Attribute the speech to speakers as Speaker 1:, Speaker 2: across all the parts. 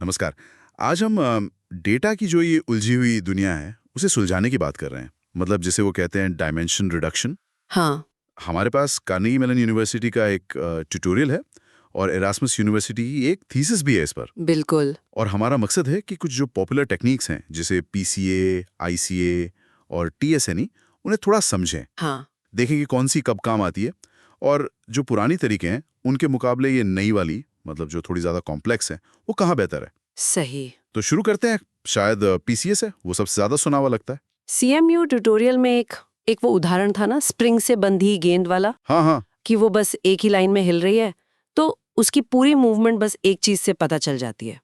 Speaker 1: नमस्कार। आज हम डेटा की जो ये उलझी हुई दुनिया है, उसे सुलझाने की बात कर रहे हैं। मतलब जिसे वो कहते हैं डायमेंशन रिडक्शन।
Speaker 2: हाँ,
Speaker 1: हमारे पास कार्नेगी मेलन यूनिवर्सिटी का एक ट्यूटोरियल है और एरास्मस यूनिवर्सिटी की एक थीसिस भी है इस पर।
Speaker 2: बिल्कुल।
Speaker 1: और हमारा मकसद है कि कुछ जो पॉपुलर टेक्निक्स हैं, जैसे पीसीए, आईसीए और टीएसएनई, उन्हें थोड़ा समझें।
Speaker 2: हाँ,
Speaker 1: देखें कि कौन सी कब काम आती है और जो पुरानी तरीके हैं, उनके मुकाबले ये नई वाली, मतलब जो थोड़ी ज़्यादा कॉम्प्लेक्स है, वो कहाँ बेहतर है।
Speaker 2: सही।
Speaker 1: तो शुरू करते हैं। शायद पीसीए से, वो सबसे ज़्यादा सुना हुआ लगता है।
Speaker 2: सीएमयू ट्यूटोरियल में एक एक वो उदाहरण था ना, स्प्रिंग से बंधी गेंद वाला,
Speaker 1: हाँ हाँ।
Speaker 2: कि वो बस एक ही लाइन में हिल रही है, तो उसकी पूरी मूवमेंट बस एक चीज से पता चल जाती है।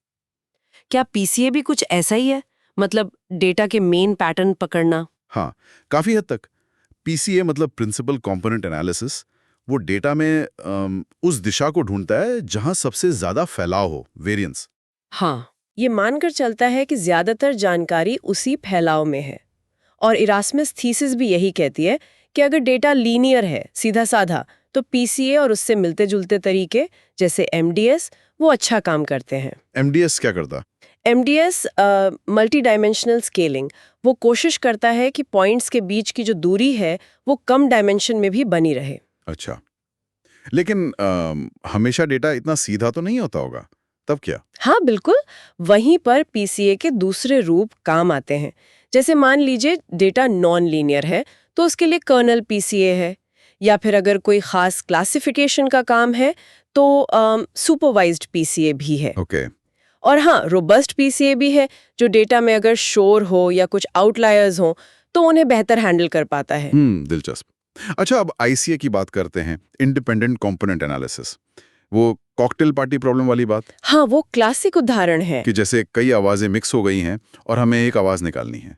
Speaker 2: क्या पीसीए भी कुछ ऐसा ही है? मतलब डेटा के मेन पैटर्न पकड़ना?
Speaker 1: हाँ, काफ़ी हद तक। पीसीए मतलब प्रिंसिपल कंपोनेंट एनालिसिस, वो डेटा में उस दिशा को ढूंढता है जहां सबसे ज़्यादा फैलाव हो, वेरिएंस।
Speaker 2: हाँ,
Speaker 3: ये मानकर चलता है कि ज्यादातर जानकारी उसी फैलाव में है। और इरास्मस थीसिस भी यही कहती है कि अगर डेटा लीनियर है, सीधा साधा, तो पीसीए और उससे मिलते जुलते तरीके जैसे एमडीएस वो अच्छा काम करते हैं।
Speaker 1: एमडीएस क्या करता?
Speaker 3: एमडीएस मल्टी डायमेंशनल स्केलिंग, वो कोशिश करता है कि पॉइंट्स के बीच की जो दूरी है वो कम डायमेंशन में भी बनी रहे।
Speaker 1: अच्छा, लेकिन हमेशा डेटा इतना सीधा तो नहीं होता होगा, तब क्या?
Speaker 3: हाँ बिल्कुल, वहीं पर पीसीए के दूसरे रूप काम आते हैं। जैसे मान लीजिए डेटा नॉन लीनियर है तो उसके लिए कर्नल पीसीए है, या फिर अगर कोई खास क्लासिफिकेशन का काम है तो सुपरवाइज्ड पीसीए भी है।
Speaker 1: ओके।
Speaker 3: और हाँ, रोबस्ट पीसीए भी है, जो डेटा में अगर शोर हो या कुछ आउटलायर्स हो तो उन्हें बेहतर हैंडल कर पाता है।
Speaker 1: दिलचस्प। अच्छा, अब आईसीए की बात करते हैं, इंडिपेंडेंट कंपोनेंट एनालिसिस। वो कॉकटेल पार्टी प्रॉब्लम वाली बात,
Speaker 3: हाँ, वो क्लासिक उदाहरण है।
Speaker 1: कि जैसे कई आवाज़ें मिक्स हो गई हैं और हमें एक आवाज़ निकालनी है।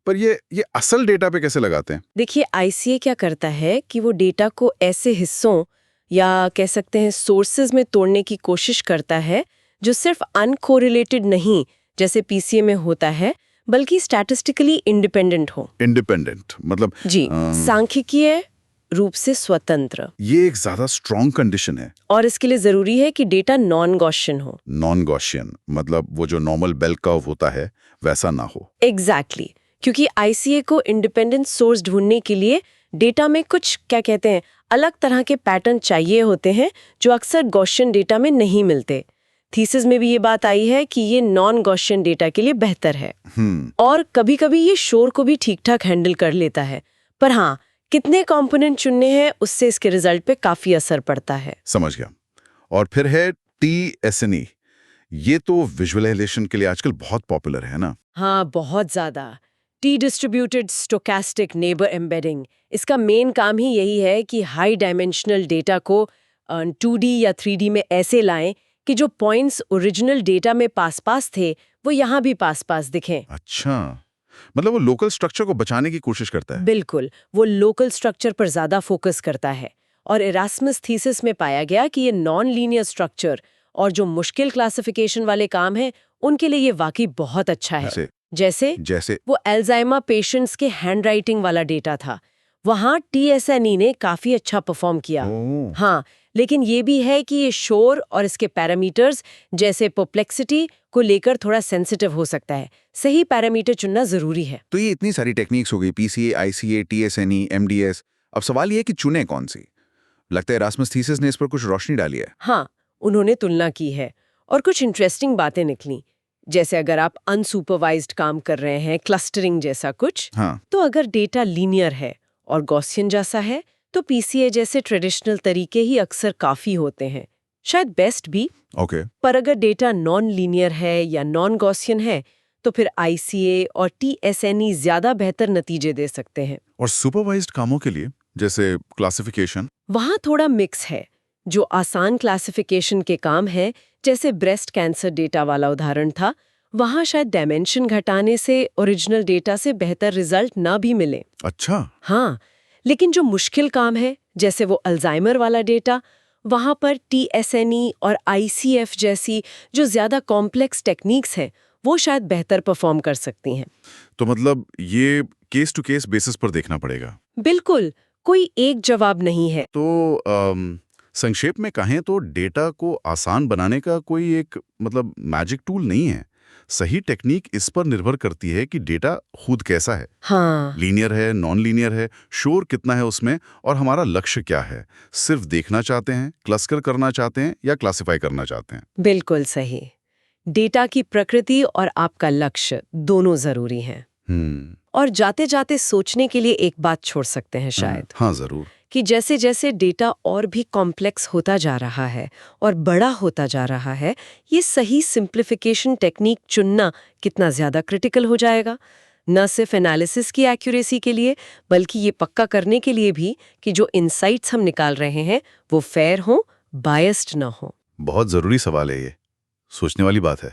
Speaker 1: पर ये असल डेटा पे कैसे लगाते हैं?
Speaker 3: देखिए, आईसीए क्या करता है कि वो डेटा को ऐसे हिस्सों या कह सकते हैं सोर्सेज में तोड़ने की कोशिश करता है जो सिर्फ अनकोरिलेटेड नहीं, जैसे पीसीए में होता है, बल्कि स्टैटिस्टिकली इंडिपेंडेंट हो।
Speaker 1: इंडिपेंडेंट मतलब
Speaker 3: जी, सांख्यिकीय रूप से स्वतंत्र।
Speaker 1: ये एक ज्यादा स्ट्रॉन्ग कंडीशन है।
Speaker 3: और इसके लिए जरूरी है कि डेटा नॉन गॉसियन हो।
Speaker 1: नॉन गॉसियन मतलब वो जो नॉर्मल बेल कर्व होता है वैसा ना हो।
Speaker 3: एग्जैक्टली, क्योंकि आईसीए को इंडिपेंडेंट सोर्स ढूंढने के लिए डेटा में कुछ क्या कहते हैं अलग तरह के पैटर्न चाहिए होते हैं जो अक्सर गॉसियन डेटा में नहीं मिलते। थीसिस में भी ये बात आई है कि ये नॉन गॉसियन डेटा के लिए बेहतर है। और कभी-कभी ये शोर को भी ठीक-ठाक हैंडल कर लेता है। पर हाँ, कितने कंपोनेंट चुनने हैं उससे इसके रिजल्ट पे काफी असर पड़ता है।
Speaker 1: समझ गया। और फिर है टीएसएनई। ये तो विजुअलाइजेशन के लिए आजकल बहुत पॉपुलर है ना?
Speaker 3: हाँ, बहुत ज्यादा। T distributed stochastic neighbour embedding, इसका मेन काम ही यही है कि हाई डायमेंशनल डेटा को 2D या 3D में ऐसे लाएं कि जो पॉइंट्स ओरिजिनल डेटा में पास-पास थे वो यहाँ भी पास-पास दिखें।
Speaker 1: अच्छा, मतलब वो लोकल स्ट्रक्चर को बचाने की कोशिश करता है।
Speaker 3: बिल्कुल, वो लोकल स्ट्रक्चर पर ज्यादा फोकस करता है। और इरास्मस थीसिस में पाया गया कि ये नॉन लीनियर स्ट्रक्चर और जो मुश्किल क्लासिफिकेशन वाले काम हैं उनके लिए ये वाकई बहुत अच्छा है।
Speaker 1: जैसे
Speaker 3: जैसे
Speaker 1: जैसे
Speaker 3: वो अल्जाइमर पेशेंट्स के हैंडराइटिंग वाला डेटा था, वहाँ टीएसएनई ने काफी अच्छा परफॉर्म किया।
Speaker 1: ओह,
Speaker 3: हाँ, लेकिन ये भी है कि ये शोर और इसके पैरामीटर्स जैसे परप्लेक्सिटी को लेकर थोड़ा सेंसिटिव हो सकता है। सही पैरामीटर चुनना जरूरी है।
Speaker 1: तो ये इतनी सारी टेक्निक्स हो गई, पीसीए, आईसीए, टीएसएनई, एमडीएस। अब सवाल ये है कि चुने कौन सी? लगता है एरास्मस थीसिस ने इस पर कुछ रोशनी डाली है।
Speaker 3: हाँ, उन्होंने तुलना की है और कुछ इंटरेस्टिंग बातें निकली। जैसे अगर आप अनसुपरवाइज्ड काम कर रहे हैं, क्लस्टरिंग जैसा कुछ,
Speaker 1: हाँ।
Speaker 3: तो अगर डेटा लीनियर है और गॉसियन जैसा है, तो पीसीए जैसे ट्रेडिशनल तरीके ही अक्सर काफी होते हैं, शायद बेस्ट भी।
Speaker 1: ओके।
Speaker 3: पर अगर डेटा नॉन लीनियर है या नॉन गॉसियन है, तो फिर आईसीए और टीएसएनई ज्यादा बेहतर नतीजे दे सकते हैं।
Speaker 1: और सुपरवाइज्ड कामों के लिए, जैसे क्लासिफिकेशन?
Speaker 3: वहाँ थोड़ा मिक्स है। जो आसान क्लासिफिकेशन के काम है, जैसे ब्रेस्ट कैंसर डेटा वाला उदाहरण था, वहाँ शायद डायमेंशन घटाने से ओरिजिनल डेटा से बेहतर रिजल्ट ना भी मिले।
Speaker 1: अच्छा।
Speaker 3: हाँ, लेकिन जो मुश्किल काम है, जैसे वो अल्जाइमर वाला डेटा, वहाँ पर टीएसएनई और आईसीएफ जैसी जो ज्यादा कॉम्प्लेक्स टेक्निक्स हैं, वो शायद बेहतर परफॉर्म कर सकती हैं।
Speaker 1: तो मतलब ये केस टू केस बेसिस पर देखना पड़ेगा।
Speaker 3: बिल्कुल, कोई एक जवाब नहीं है।
Speaker 1: तो संक्षेप में कहें तो डेटा को आसान बनाने का कोई एक मतलब मैजिक टूल नहीं है। सही टेक्निक इस पर निर्भर करती है कि डेटा खुद कैसा है,
Speaker 3: हाँ,
Speaker 1: लीनियर है, नॉन लीनियर है, शोर कितना है उसमें, और हमारा लक्ष्य क्या है। सिर्फ देखना चाहते हैं, क्लस्टर करना चाहते हैं या क्लासिफाई करना चाहते हैं।
Speaker 3: बिल्कुल सही। डेटा की प्रकृति और आपका लक्ष्य दोनों जरूरी हैं। और जाते जाते सोचने के लिए एक बात छोड़ सकते हैं शायद,
Speaker 1: हाँ जरूर।
Speaker 3: कि जैसे जैसे डेटा और भी कॉम्प्लेक्स होता जा रहा है और बड़ा होता जा रहा है, ये सही सिंप्लिफिकेशन टेक्निक चुनना कितना ज्यादा क्रिटिकल हो जाएगा, न सिर्फ एनालिसिस की एक्यूरेसी के लिए, बल्कि ये पक्का करने के लिए भी कि जो इनसाइट्स हम निकाल रहे हैं वो फेयर हो, बायस्ड न हो।
Speaker 1: बहुत जरूरी सवाल है ये, सोचने वाली बात है।